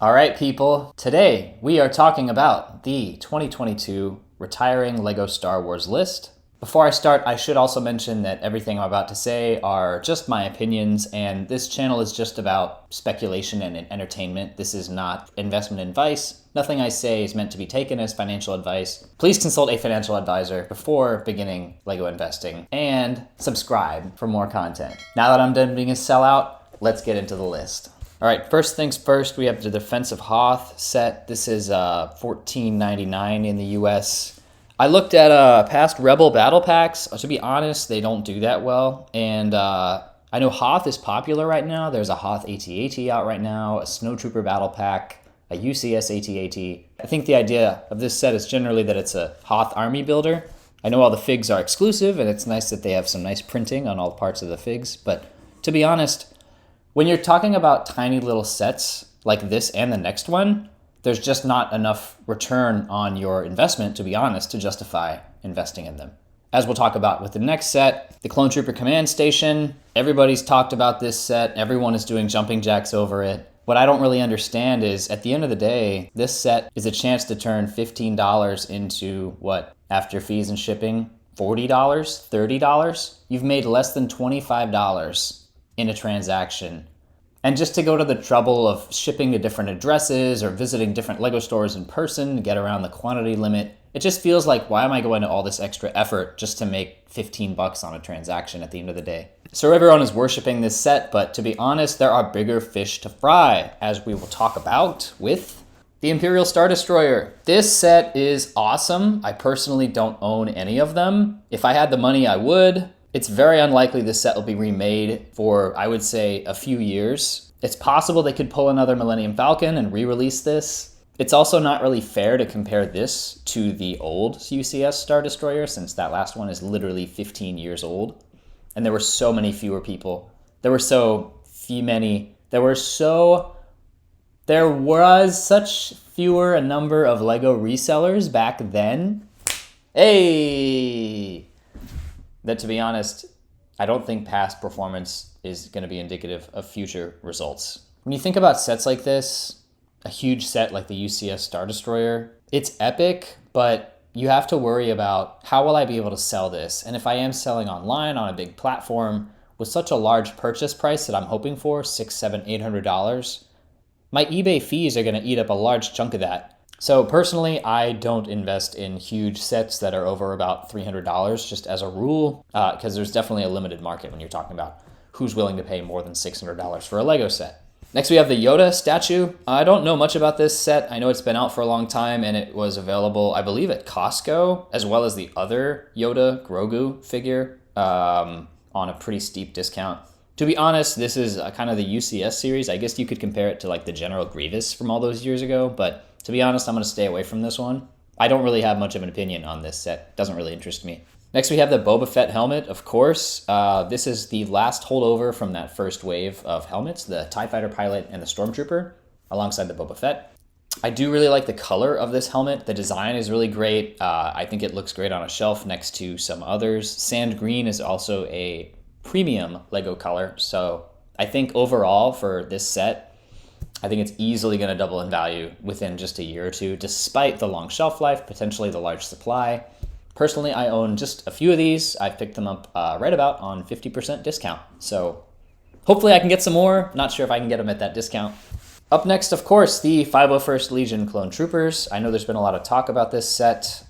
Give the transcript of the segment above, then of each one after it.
All right, people. Today we are talking about the 2022 retiring LEGO Star Wars list. Before I start, I should also mention that everything I'm about to say are just my opinions, and this channel is just about speculation and entertainment. This is not investment advice. Nothing I say is meant to be taken as financial advice. Please consult a financial advisor before beginning LEGO investing, and subscribe for more content. Now that I'm done being a sellout, let's get into the list. All right, first things first, we have the Defensive Hoth set. This is $14.99 in the US. I looked at past Rebel battle packs. To be honest, they don't do that well. And I know Hoth is popular right now. There's a Hoth AT-AT out right now, a Snowtrooper battle pack, a UCS AT-AT. I think the idea of this set is generally that it's a Hoth army builder. I know all the figs are exclusive, and it's nice that they have some nice printing on all parts of the figs. But to be honest, when you're talking about tiny little sets like this and the next one, there's just not enough return on your investment, to be honest, to justify investing in them. As we'll talk about with the next set, the Clone Trooper Command Station. Everybody's talked about this set. Everyone is doing jumping jacks over it. What I don't really understand is, at the end of the day, this set is a chance to turn $15 into what, after fees and shipping, $40, $30? You've made less than $25 in a transaction. And just to go to the trouble of shipping to different addresses or visiting different LEGO stores in person to get around the quantity limit, it just feels like, why am I going to all this extra effort just to make 15 bucks on a transaction at the end of the day? So everyone is worshiping this set, but to be honest, there are bigger fish to fry, as we will talk about with the Imperial Star Destroyer. This set is awesome. I personally don't own any of them. If I had the money, I would. It's very unlikely this set will be remade for, I would say, a few years. It's possible they could pull another Millennium Falcon and re-release this. It's also not really fair to compare this to the old UCS Star Destroyer, since that last one is literally 15 years old. And there were so many fewer people. There was such fewer a number of LEGO resellers back then. Hey! That, to be honest, I don't think past performance is going to be indicative of future results. When you think about sets like this, a huge set like the UCS Star Destroyer, it's epic, but you have to worry about, how will I be able to sell this? And if I am selling online on a big platform with such a large purchase price that I'm hoping for, $600, $700, $800, my eBay fees are going to eat up a large chunk of that. So personally, I don't invest in huge sets that are over about $300 just as a rule, because there's definitely a limited market when you're talking about who's willing to pay more than $600 for a LEGO set. Next, we have the Yoda statue. I don't know much about this set. I know it's been out for a long time, and it was available, I believe, at Costco, as well as the other Yoda Grogu figure on a pretty steep discount. To be honest, this is kind of the UCS series. I guess you could compare it to like the General Grievous from all those years ago, but to be honest, I'm going to stay away from this one. I don't really have much of an opinion on this set. It doesn't really interest me. Next, we have the Boba Fett helmet, of course. This is the last holdover from that first wave of helmets, the TIE Fighter pilot and the Stormtrooper, alongside the Boba Fett. I do really like the color of this helmet. The design is really great. I think it looks great on a shelf next to some others. Sand green is also a premium LEGO color. So I think overall for this set, I think it's easily going to double in value within just a year or two, despite the long shelf life, potentially the large supply. Personally, I own just a few of these. I've picked them up right about on 50% discount. So hopefully I can get some more. Not sure if I can get them at that discount. Up next, of course, the 501st Legion Clone Troopers. I know there's been a lot of talk about this set.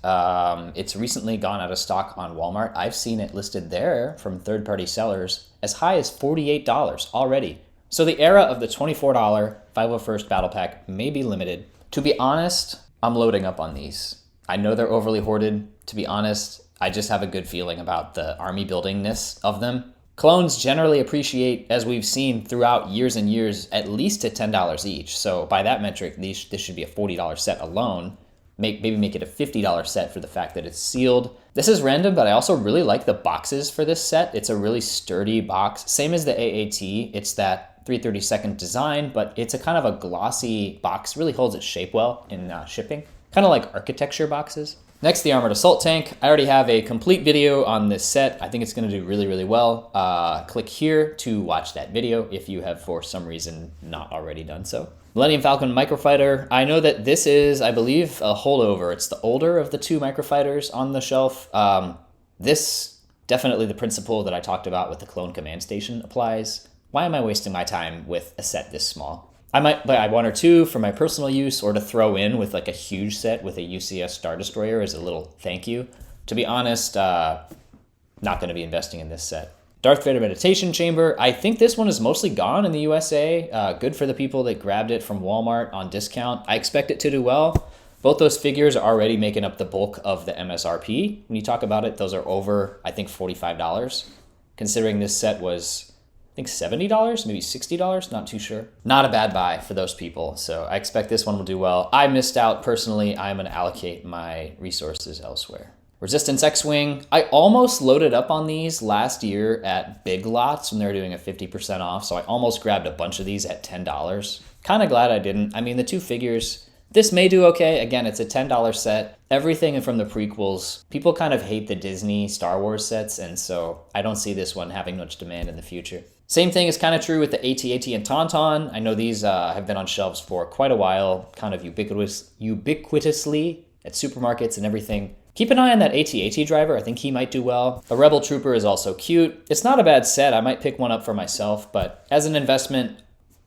It's recently gone out of stock on Walmart. I've seen it listed there from third-party sellers as high as $48 already. So the era of the $24 501st Battle Pack may be limited. To be honest, I'm loading up on these. I know they're overly hoarded. To be honest, I just have a good feeling about the army buildingness of them. Clones generally appreciate, as we've seen throughout years and years, at least at $10 each. So by that metric, this should be a $40 set alone. Maybe make it a $50 set for the fact that it's sealed. This is random, but I also really like the boxes for this set. It's a really sturdy box. Same as the AAT. It's that 332nd design, but it's a kind of a glossy box. Really holds its shape well in shipping. Kind of like architecture boxes. Next, the Armored Assault Tank. I already have a complete video on this set. I think it's going to do really, really well. Click here to watch that video if you have for some reason not already done so. Millennium Falcon Microfighter. I know that this is, I believe, a holdover. It's the older of the two Microfighters on the shelf. This, definitely the principle that I talked about with the Clone Command Station applies. Why am I wasting my time with a set this small? I might buy one or two for my personal use or to throw in with like a huge set with a UCS Star Destroyer as a little thank you. To be honest, not going to be investing in this set. Darth Vader Meditation Chamber. I think this one is mostly gone in the USA. Good for the people that grabbed it from Walmart on discount. I expect it to do well. Both those figures are already making up the bulk of the MSRP. When you talk about it, those are over, I think, $45. Considering this set was, I think, $70, maybe $60, not too sure. Not a bad buy for those people, so I expect this one will do well. I missed out personally. I'm going to allocate my resources elsewhere. Resistance X-Wing. I almost loaded up on these last year at Big Lots when they were doing a 50% off, so I almost grabbed a bunch of these at $10. Kind of glad I didn't. I mean, the two figures, this may do okay. Again, it's a $10 set. Everything from the prequels, people kind of hate the Disney Star Wars sets, and so I don't see this one having much demand in the future. Same thing is kind of true with the AT-AT and Tauntaun. I know these have been on shelves for quite a while, kind of ubiquitously at supermarkets and everything. Keep an eye on that AT-AT driver. I think he might do well. A Rebel Trooper is also cute. It's not a bad set. I might pick one up for myself, but as an investment,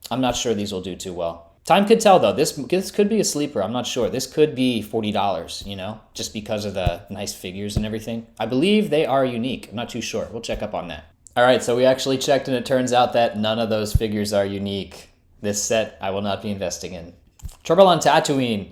I'm not sure these will do too well. Time could tell, though. This could be a sleeper. I'm not sure. This could be $40, you know, just because of the nice figures and everything. I believe they are unique. I'm not too sure. We'll check up on that. All right, so we actually checked, and it turns out that none of those figures are unique. This set I will not be investing in. Trouble on Tatooine.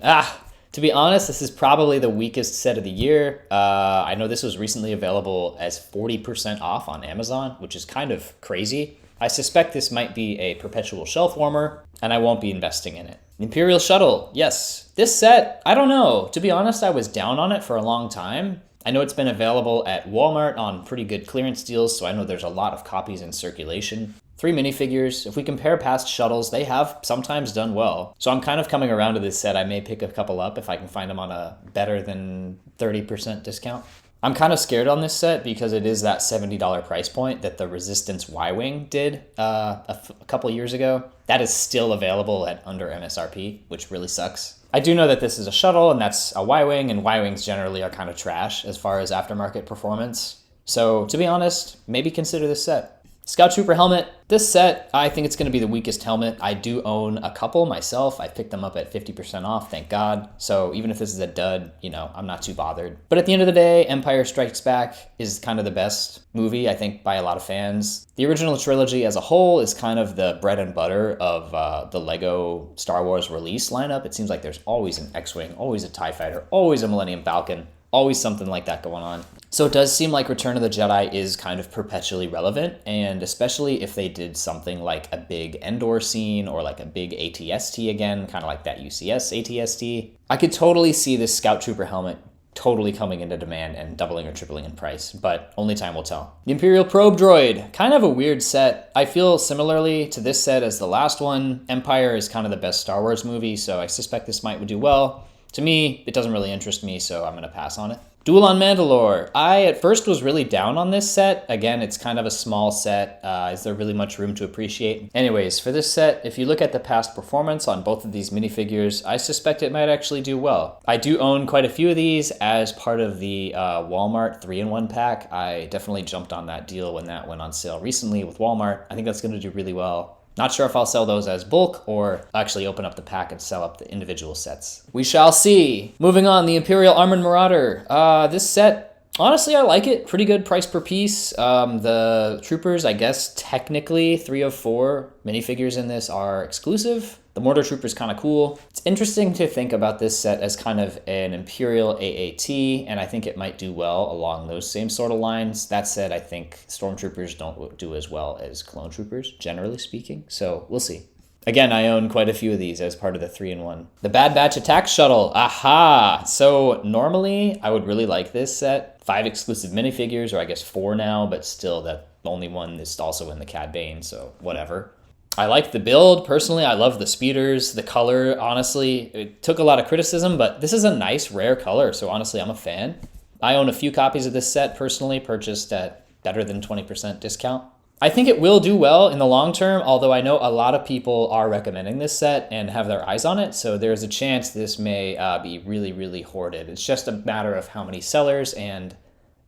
To be honest, this is probably the weakest set of the year. I know this was recently available as 40% off on Amazon, which is kind of crazy. I suspect this might be a perpetual shelf warmer, and I won't be investing in it. Imperial Shuttle, yes. This set, I don't know. To be honest, I was down on it for a long time. I know it's been available at Walmart on pretty good clearance deals, so I know there's a lot of copies in circulation. 3 minifigures. If we compare past shuttles, they have sometimes done well. So I'm kind of coming around to this set. I may pick a couple up if I can find them on a better than 30% discount. I'm kind of scared on this set because it is that $70 price point that the Resistance Y-Wing did a couple years ago. That is still available at under MSRP, which really sucks. I do know that this is a shuttle and that's a Y-Wing, and Y-Wings generally are kind of trash as far as aftermarket performance. So to be honest, maybe consider this set. Scout Trooper helmet. This set, I think it's going to be the weakest helmet. I do own a couple myself. I picked them up at 50% off, thank God. So even if this is a dud, you know, I'm not too bothered. But at the end of the day, Empire Strikes Back is kind of the best movie, I think, by a lot of fans. The original trilogy as a whole is kind of the bread and butter of the Lego Star Wars release lineup. It seems like there's always an X-Wing, always a TIE Fighter, always a Millennium Falcon, always something like that going on. So it does seem like Return of the Jedi is kind of perpetually relevant, and especially if they did something like a big Endor scene or like a big ATST again, kind of like that UCS ATST. I could totally see this Scout Trooper helmet totally coming into demand and doubling or tripling in price, but only time will tell. The Imperial Probe Droid, kind of a weird set. I feel similarly to this set as the last one. Empire is kind of the best Star Wars movie, so I suspect this might do well. To me, it doesn't really interest me, so I'm going to pass on it. Duel on Mandalore. I at first was really down on this set. Again, it's kind of a small set. Is there really much room to appreciate? Anyways, for this set, if you look at the past performance on both of these minifigures, I suspect it might actually do well. I do own quite a few of these as part of the Walmart 3-in-1 pack. I definitely jumped on that deal when that went on sale recently with Walmart. I think that's going to do really well. Not sure if I'll sell those as bulk or actually open up the pack and sell up the individual sets. We shall see. Moving on, the Imperial Armored Marauder. This set, honestly, I like it. Pretty good price per piece. The troopers, I guess, technically 3 of 4 minifigures in this are exclusive. The Mortar Trooper is kind of cool. It's interesting to think about this set as kind of an Imperial AAT, and I think it might do well along those same sort of lines. That said, I think Stormtroopers don't do as well as Clone Troopers, generally speaking, so we'll see. Again, I own quite a few of these as part of the 3-in-1. The Bad Batch Attack Shuttle, aha! So normally, I would really like this set. 5 exclusive minifigures, or I guess 4 now, but still the only one is also in the Cad Bane, so whatever. I like the build. Personally, I love the speeders, the color, honestly. It took a lot of criticism, but this is a nice, rare color, so honestly, I'm a fan. I own a few copies of this set personally, purchased at better than 20% discount. I think it will do well in the long term, although I know a lot of people are recommending this set and have their eyes on it, so there's a chance this may be really, really hoarded. It's just a matter of how many sellers and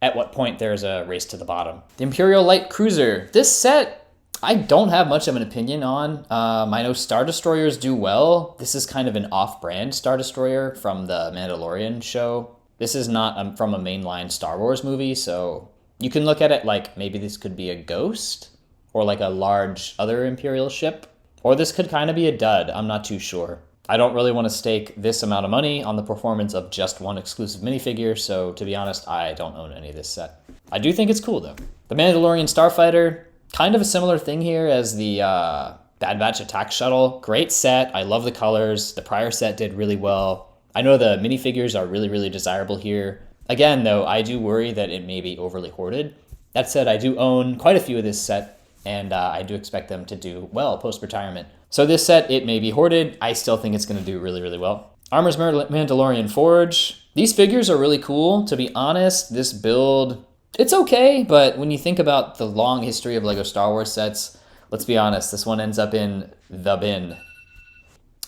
at what point there's a race to the bottom. The Imperial Light Cruiser. This set, I don't have much of an opinion on. I know Star Destroyers do well. This is kind of an off-brand Star Destroyer from the Mandalorian show. This is not from a mainline Star Wars movie, so you can look at it like maybe this could be a ghost or like a large other Imperial ship, or this could kind of be a dud. I'm not too sure. I don't really want to stake this amount of money on the performance of just one exclusive minifigure, so to be honest, I don't own any of this set. I do think it's cool though. The Mandalorian Starfighter, kind of a similar thing here as the Bad Batch Attack Shuttle. Great set, I love the colors. The prior set did really well. I know the minifigures are really, really desirable here. Again, though, I do worry that it may be overly hoarded. That said, I do own quite a few of this set, and I do expect them to do well post-retirement. So this set, it may be hoarded. I still think it's going to do really, really well. Armor's Mandalorian Forge. These figures are really cool. To be honest, this build, it's okay, but when you think about the long history of LEGO Star Wars sets, let's be honest, this one ends up in the bin.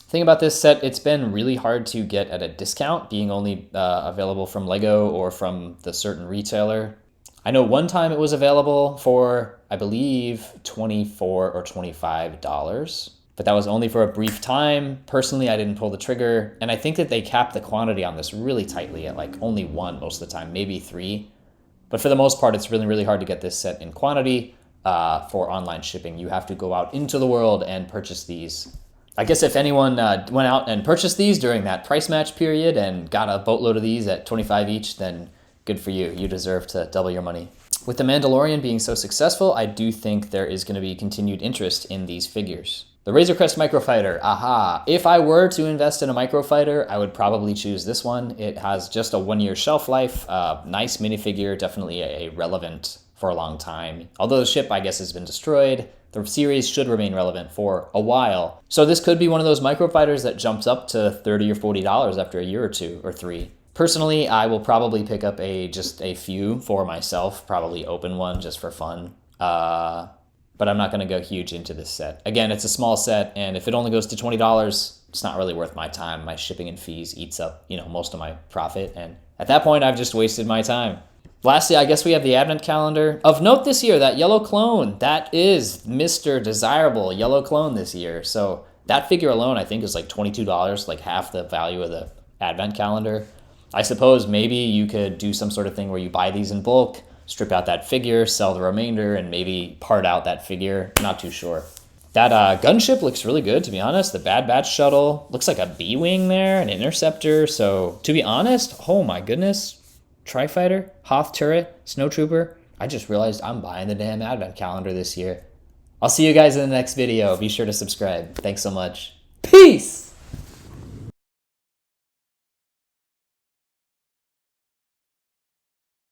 Thing about this set, it's been really hard to get at a discount, being only available from LEGO or from the certain retailer. I know one time it was available for, I believe, $24 or $25, but that was only for a brief time. Personally, I didn't pull the trigger, and I think that they capped the quantity on this really tightly at like only one most of the time, maybe 3. But for the most part, it's really, really hard to get this set in quantity for online shipping. You have to go out into the world and purchase these. I guess if anyone went out and purchased these during that price match period and got a boatload of these at 25 each, then good for you. You deserve to double your money. With the Mandalorian being so successful, I do think there is going to be continued interest in these figures. The Razor Crest Microfighter, aha. If I were to invest in a Microfighter, I would probably choose this one. It has just a 1-year shelf life, nice minifigure, definitely a relevant for a long time. Although the ship, I guess, has been destroyed, the series should remain relevant for a while. So this could be one of those Microfighters that jumps up to $30 or $40 after a year or 2 or 3. Personally, I will probably pick up just a few for myself, probably open one just for fun. But I'm not going to go huge into this set. Again, it's a small set, and if it only goes to $20, it's not really worth my time. My shipping and fees eats up, most of my profit, and at that point, I've just wasted my time. Lastly, I guess we have the Advent Calendar. Of note this year, that yellow clone, that is Mr. Desirable yellow clone this year. So that figure alone, I think, is like $22, like half the value of the Advent Calendar. I suppose maybe you could do some sort of thing where you buy these in bulk, strip out that figure, sell the remainder, and maybe part out that figure. Not too sure. That gunship looks really good, to be honest. The Bad Batch shuttle looks like a B-wing there, an interceptor. So to be honest, oh my goodness. Tri-Fighter, Hoth turret, Snowtrooper. I just realized I'm buying the damn Advent Calendar this year. I'll see you guys in the next video. Be sure to subscribe. Thanks so much. Peace!